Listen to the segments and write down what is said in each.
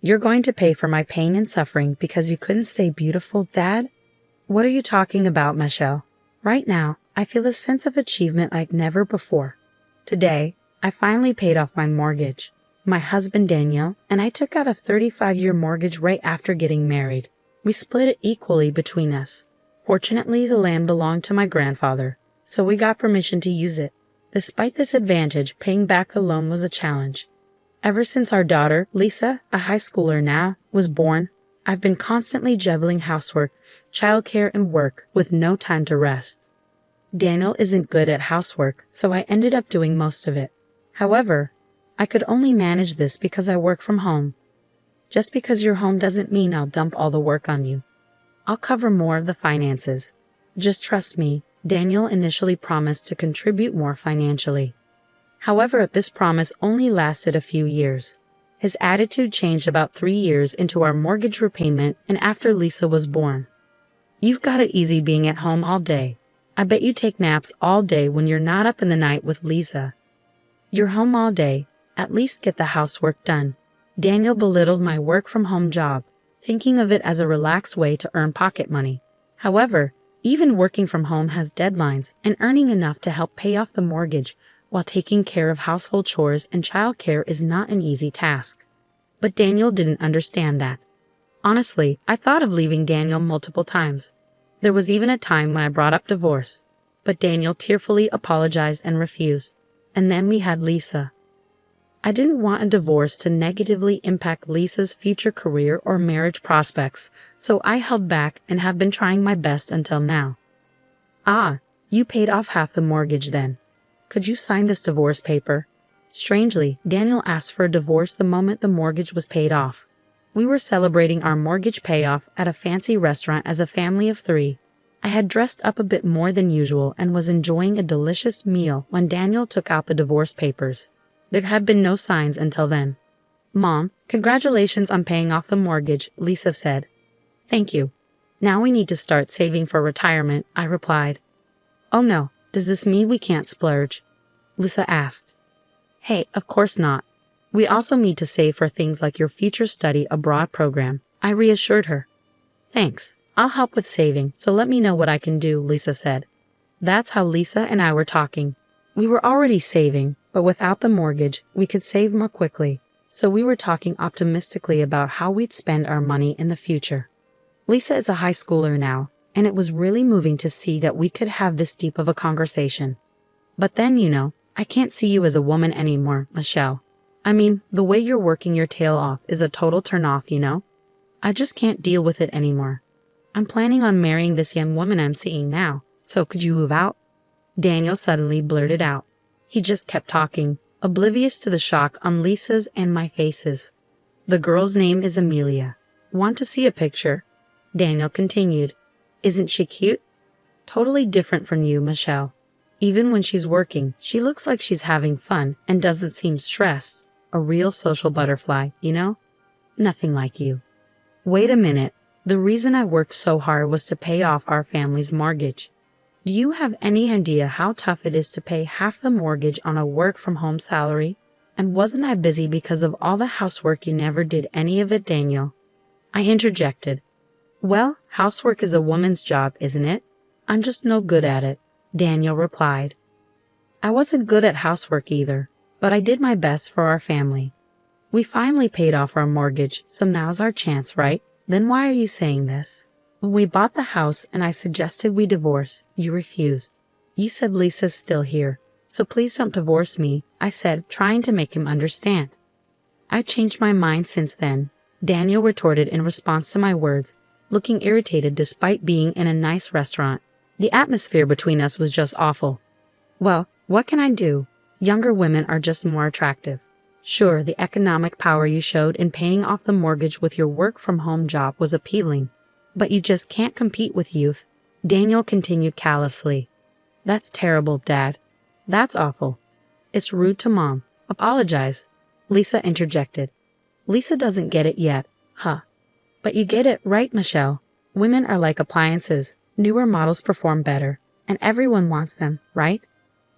You're going to pay for my pain and suffering because you couldn't stay beautiful, Dad? What are you talking about, Michelle? Right now, I feel a sense of achievement like never before. Today, I finally paid off my mortgage. My husband Daniel and I took out a 35-year mortgage right after getting married. We split it equally between us. Fortunately, the land belonged to my grandfather, so we got permission to use it. Despite this advantage, paying back the loan was a challenge. Ever since our daughter, Lisa, a high schooler now, was born, I've been constantly juggling housework, childcare, and work with no time to rest. Daniel isn't good at housework, so I ended up doing most of it. However, I could only manage this because I work from home. Just because you're home doesn't mean I'll dump all the work on you. I'll cover more of the finances. Just trust me, Daniel initially promised to contribute more financially. However, this promise only lasted a few years. His attitude changed about 3 years into our mortgage repayment and after Lisa was born. You've got it easy being at home all day. I bet you take naps all day when you're not up in the night with Lisa. You're home all day. At least get the housework done. Daniel belittled my work-from-home job, thinking of it as a relaxed way to earn pocket money. However, even working from home has deadlines, and earning enough to help pay off the mortgage while taking care of household chores and childcare is not an easy task. But Daniel didn't understand that. Honestly, I thought of leaving Daniel multiple times. There was even a time when I brought up divorce, but Daniel tearfully apologized and refused. And then we had Lisa. I didn't want a divorce to negatively impact Lisa's future career or marriage prospects, so I held back and have been trying my best until now. Ah, you paid off half the mortgage then. Could you sign this divorce paper? Strangely, Daniel asked for a divorce the moment the mortgage was paid off. We were celebrating our mortgage payoff at a fancy restaurant as a family of 3. I had dressed up a bit more than usual and was enjoying a delicious meal when Daniel took out the divorce papers. There had been no signs until then. Mom, congratulations on paying off the mortgage, Lisa said. Thank you. Now we need to start saving for retirement, I replied. Oh no, does this mean we can't splurge? Lisa asked. Hey, of course not. We also need to save for things like your future study abroad program, I reassured her. Thanks. I'll help with saving, so let me know what I can do, Lisa said. That's how Lisa and I were talking. We were already saving, but without the mortgage, we could save more quickly, so we were talking optimistically about how we'd spend our money in the future. Lisa is a high schooler now, and it was really moving to see that we could have this deep of a conversation. But then, I can't see you as a woman anymore, Michelle. I mean, the way you're working your tail off is a total turn-off, I just can't deal with it anymore. I'm planning on marrying this young woman I'm seeing now, so could you move out? Daniel suddenly blurted out. He just kept talking, oblivious to the shock on Lisa's and my faces. The girl's name is Amelia. Want to see a picture? Daniel continued. Isn't she cute? Totally different from you, Michelle. Even when she's working, she looks like she's having fun and doesn't seem stressed. A real social butterfly, Nothing like you. Wait a minute. The reason I worked so hard was to pay off our family's mortgage. Do you have any idea how tough it is to pay half the mortgage on a work-from-home salary? And wasn't I busy because of all the housework? You never did any of it, Daniel. I interjected. Well, housework is a woman's job, isn't it? I'm just no good at it, Daniel replied. I wasn't good at housework either, but I did my best for our family. We finally paid off our mortgage, so now's our chance, right? Then why are you saying this? When we bought the house and I suggested we divorce, you refused. You said Lisa's still here, so please don't divorce me, I said, trying to make him understand. I've changed my mind since then, Daniel retorted in response to my words, looking irritated despite being in a nice restaurant. The atmosphere between us was just awful. Well, what can I do? Younger women are just more attractive. Sure, the economic power you showed in paying off the mortgage with your work-from-home job was appealing, but you just can't compete with youth, Daniel continued callously. That's terrible, Dad. That's awful. It's rude to Mom. Apologize, Lisa interjected. Lisa doesn't get it yet, huh? But you get it right, Michelle. Women are like appliances. Newer models perform better, and everyone wants them, right?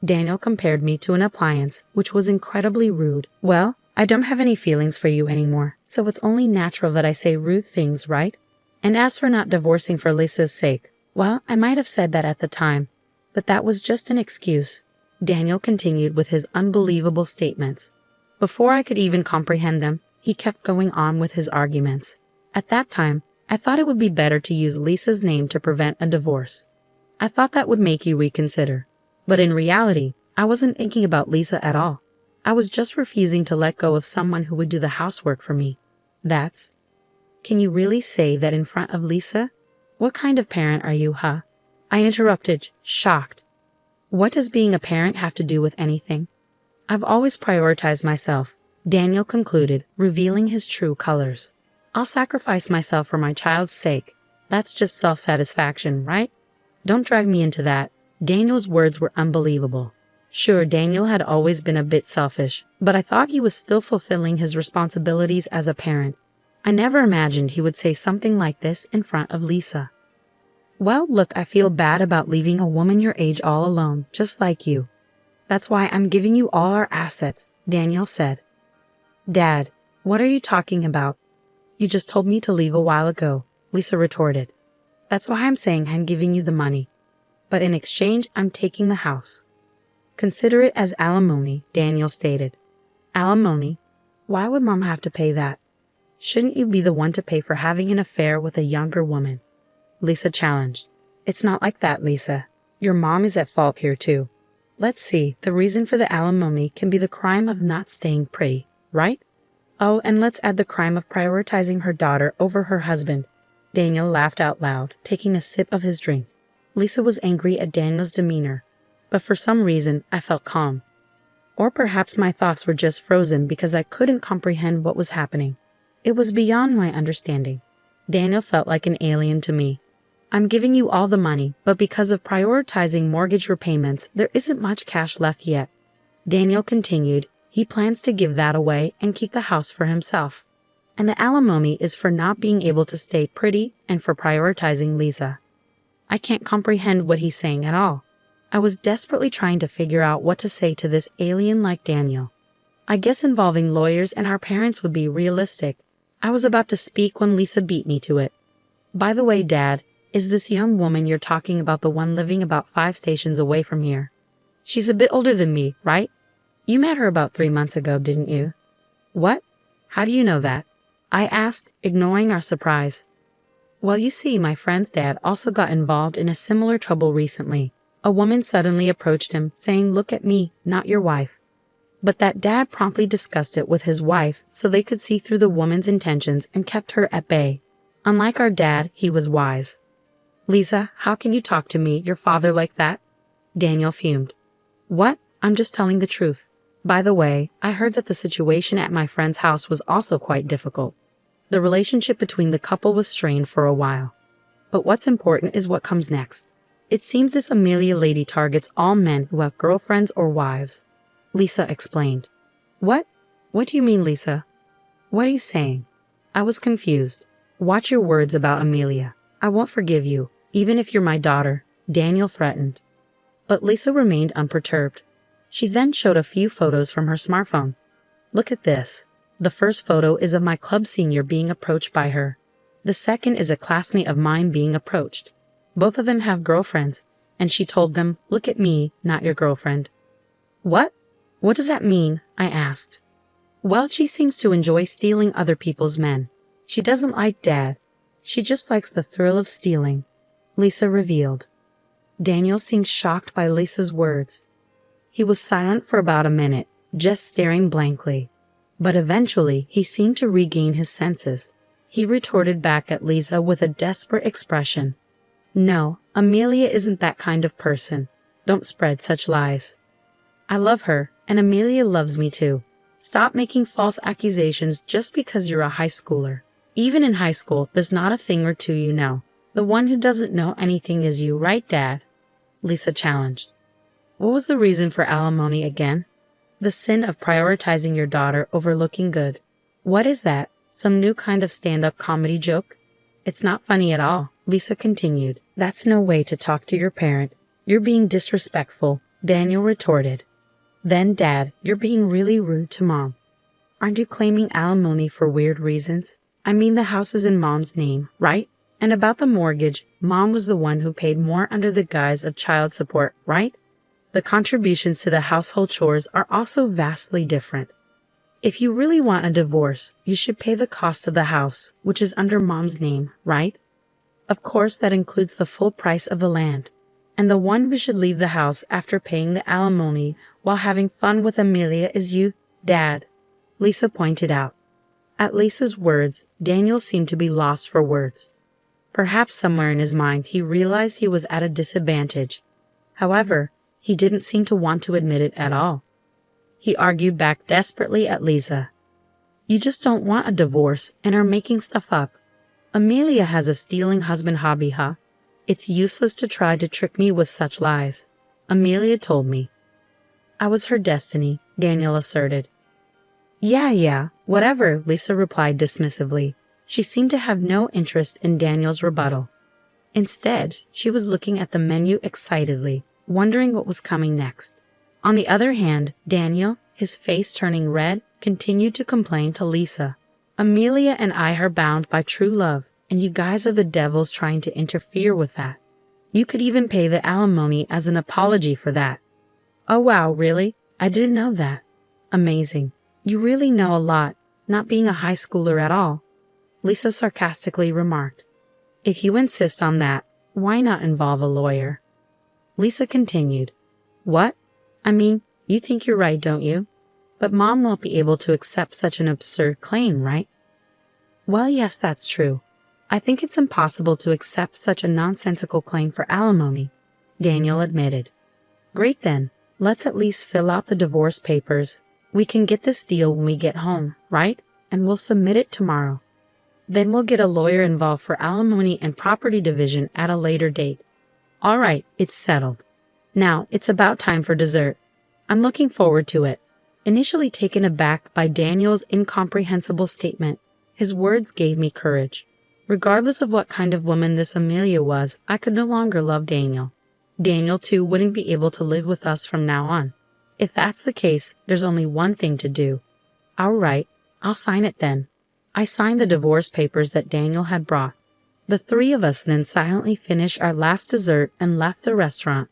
Daniel compared me to an appliance, which was incredibly rude. Well, I don't have any feelings for you anymore, so it's only natural that I say rude things, right? And as for not divorcing for Lisa's sake, well, I might have said that at the time, but that was just an excuse. Daniel continued with his unbelievable statements. Before I could even comprehend them, he kept going on with his arguments. At that time, I thought it would be better to use Lisa's name to prevent a divorce. I thought that would make you reconsider. But in reality, I wasn't thinking about Lisa at all. I was just refusing to let go of someone who would do the housework for me. That's... Can you really say that in front of Lisa? What kind of parent are you, huh? I interrupted, shocked. What does being a parent have to do with anything? I've always prioritized myself, Daniel concluded, revealing his true colors. I'll sacrifice myself for my child's sake. That's just self-satisfaction, right? Don't drag me into that. Daniel's words were unbelievable. Sure, Daniel had always been a bit selfish, but I thought he was still fulfilling his responsibilities as a parent. I never imagined he would say something like this in front of Lisa. Well, look, I feel bad about leaving a woman your age all alone, just like you. That's why I'm giving you all our assets, Daniel said. Dad, what are you talking about? You just told me to leave a while ago, Lisa retorted. That's why I'm saying I'm giving you the money. But in exchange, I'm taking the house. Consider it as alimony, Daniel stated. Alimony? Why would Mom have to pay that? Shouldn't you be the one to pay for having an affair with a younger woman? Lisa challenged. It's not like that, Lisa. Your mom is at fault here too. Let's see, the reason for the alimony can be the crime of not staying pretty, right? Oh, and let's add the crime of prioritizing her daughter over her husband. Daniel laughed out loud, taking a sip of his drink. Lisa was angry at Daniel's demeanor, but for some reason I felt calm. Or perhaps my thoughts were just frozen because I couldn't comprehend what was happening. It was beyond my understanding. Daniel felt like an alien to me. I'm giving you all the money, but because of prioritizing mortgage repayments, there isn't much cash left yet. Daniel continued, he plans to give that away and keep the house for himself. And the alimony is for not being able to stay pretty and for prioritizing Lisa. I can't comprehend what he's saying at all. I was desperately trying to figure out what to say to this alien like Daniel. I guess involving lawyers and our parents would be realistic. I was about to speak when Lisa beat me to it. By the way, Dad, is this young woman you're talking about the one living about 5 stations away from here? She's a bit older than me, right? You met her about 3 months ago, didn't you? What? How do you know that? I asked, ignoring our surprise. Well, you see, my friend's dad also got involved in a similar trouble recently. A woman suddenly approached him, saying, "Look at me, not your wife." But that dad promptly discussed it with his wife so they could see through the woman's intentions and kept her at bay. Unlike our dad, he was wise. Lisa, how can you talk to me, your father, like that? Daniel fumed. What? I'm just telling the truth. By the way, I heard that the situation at my friend's house was also quite difficult. The relationship between the couple was strained for a while. But what's important is what comes next. It seems this Amelia lady targets all men who have girlfriends or wives. Lisa explained. What? What do you mean, Lisa? What are you saying? I was confused. Watch your words about Amelia. I won't forgive you, even if you're my daughter, Daniel threatened. But Lisa remained unperturbed. She then showed a few photos from her smartphone. Look at this. The first photo is of my club senior being approached by her. The second is a classmate of mine being approached. Both of them have girlfriends, and she told them, "Look at me, not your girlfriend." What? What does that mean? I asked. Well, she seems to enjoy stealing other people's men. She doesn't like Dad. She just likes the thrill of stealing, Lisa revealed. Daniel seemed shocked by Lisa's words. He was silent for about a minute, just staring blankly. But eventually, he seemed to regain his senses. He retorted back at Lisa with a desperate expression. No, Amelia isn't that kind of person. Don't spread such lies. I love her, and Amelia loves me too. Stop making false accusations just because you're a high schooler. Even in high school, there's not a thing or two you know. The one who doesn't know anything is you, right, Dad? Lisa challenged. What was the reason for alimony again? The sin of prioritizing your daughter over looking good. What is that? Some new kind of stand-up comedy joke? It's not funny at all, Lisa continued. That's no way to talk to your parent. You're being disrespectful, Daniel retorted. Then, Dad, you're being really rude to Mom. Aren't you claiming alimony for weird reasons? I mean, the house is in Mom's name, right? And about the mortgage, Mom was the one who paid more under the guise of child support, right? The contributions to the household chores are also vastly different. If you really want a divorce, you should pay the cost of the house, which is under Mom's name, right? Of course, that includes the full price of the land. And the one who should leave the house after paying the alimony while having fun with Amelia is you, Dad, Lisa pointed out. At Lisa's words, Daniel seemed to be lost for words. Perhaps somewhere in his mind he realized he was at a disadvantage. However, he didn't seem to want to admit it at all. He argued back desperately at Lisa. You just don't want a divorce and are making stuff up. Amelia has a stealing husband hobby, huh? It's useless to try to trick me with such lies. Amelia told me. I was her destiny, Daniel asserted. Yeah, whatever, Lisa replied dismissively. She seemed to have no interest in Daniel's rebuttal. Instead, she was looking at the menu excitedly, wondering what was coming next. On the other hand, Daniel, his face turning red, continued to complain to Lisa. Amelia and I are bound by true love, and you guys are the devils trying to interfere with that. You could even pay the alimony as an apology for that. Oh wow, really? I didn't know that. Amazing. You really know a lot, not being a high schooler at all. Lisa sarcastically remarked. If you insist on that, why not involve a lawyer? Lisa continued. What? I mean, you think you're right, don't you? But Mom won't be able to accept such an absurd claim, right? Well, yes, that's true. I think it's impossible to accept such a nonsensical claim for alimony, Daniel admitted. Great then, let's at least fill out the divorce papers. We can get this deal when we get home, right? And we'll submit it tomorrow. Then we'll get a lawyer involved for alimony and property division at a later date. All right, it's settled. Now, it's about time for dessert. I'm looking forward to it. Initially taken aback by Daniel's incomprehensible statement, his words gave me courage. Regardless of what kind of woman this Amelia was, I could no longer love Daniel. Daniel, too, wouldn't be able to live with us from now on. If that's the case, there's only one thing to do. All right, I'll sign it then. I signed the divorce papers that Daniel had brought. The three of us then silently finished our last dessert and left the restaurant.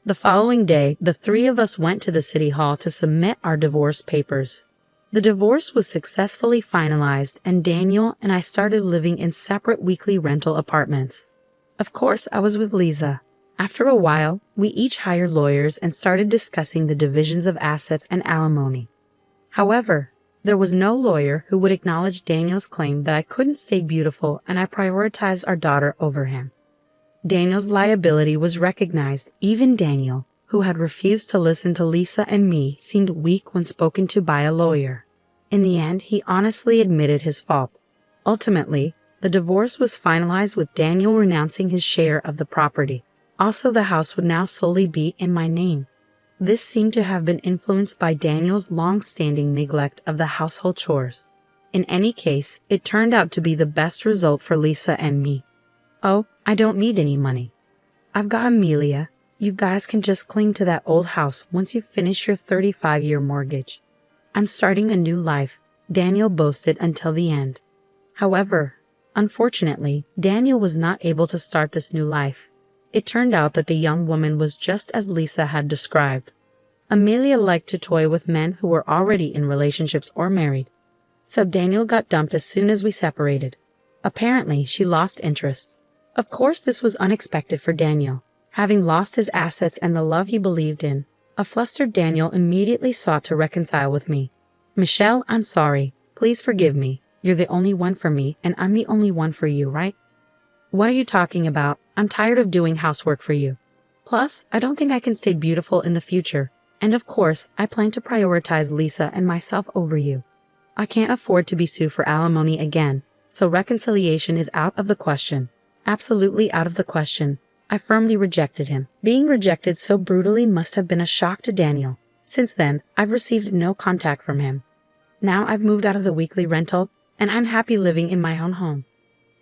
The following day, the three of us went to the city hall to submit our divorce papers. The divorce was successfully finalized, and Daniel and I started living in separate weekly rental apartments. Of course, I was with Lisa. After a while, we each hired lawyers and started discussing the divisions of assets and alimony. However, there was no lawyer who would acknowledge Daniel's claim that I couldn't stay beautiful and I prioritized our daughter over him. Daniel's liability was recognized. Even Daniel, who had refused to listen to Lisa and me, seemed weak when spoken to by a lawyer. In the end, he honestly admitted his fault. Ultimately, the divorce was finalized with Daniel renouncing his share of the property. Also, the house would now solely be in my name. This seemed to have been influenced by Daniel's long-standing neglect of the household chores. In any case, it turned out to be the best result for Lisa and me. Oh, I don't need any money. I've got Amelia. You guys can just cling to that old house once you finish your 35-year mortgage. I'm starting a new life, Daniel boasted until the end. However, unfortunately, Daniel was not able to start this new life. It turned out that the young woman was just as Lisa had described. Amelia liked to toy with men who were already in relationships or married. So Daniel got dumped as soon as we separated. Apparently, she lost interest. Of course, this was unexpected for Daniel. Having lost his assets and the love he believed in, a flustered Daniel immediately sought to reconcile with me. Michelle, I'm sorry. Please forgive me. You're the only one for me, and I'm the only one for you, right? What are you talking about? I'm tired of doing housework for you. Plus, I don't think I can stay beautiful in the future. And of course, I plan to prioritize Lisa and myself over you. I can't afford to be sued for alimony again, so reconciliation is out of the question. Absolutely out of the question. I firmly rejected him. Being rejected so brutally must have been a shock to Daniel. Since then, I've received no contact from him. Now I've moved out of the weekly rental, and I'm happy living in my own home.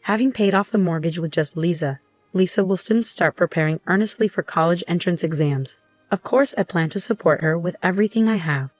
Having paid off the mortgage with just Lisa will soon start preparing earnestly for college entrance exams. Of course, I plan to support her with everything I have.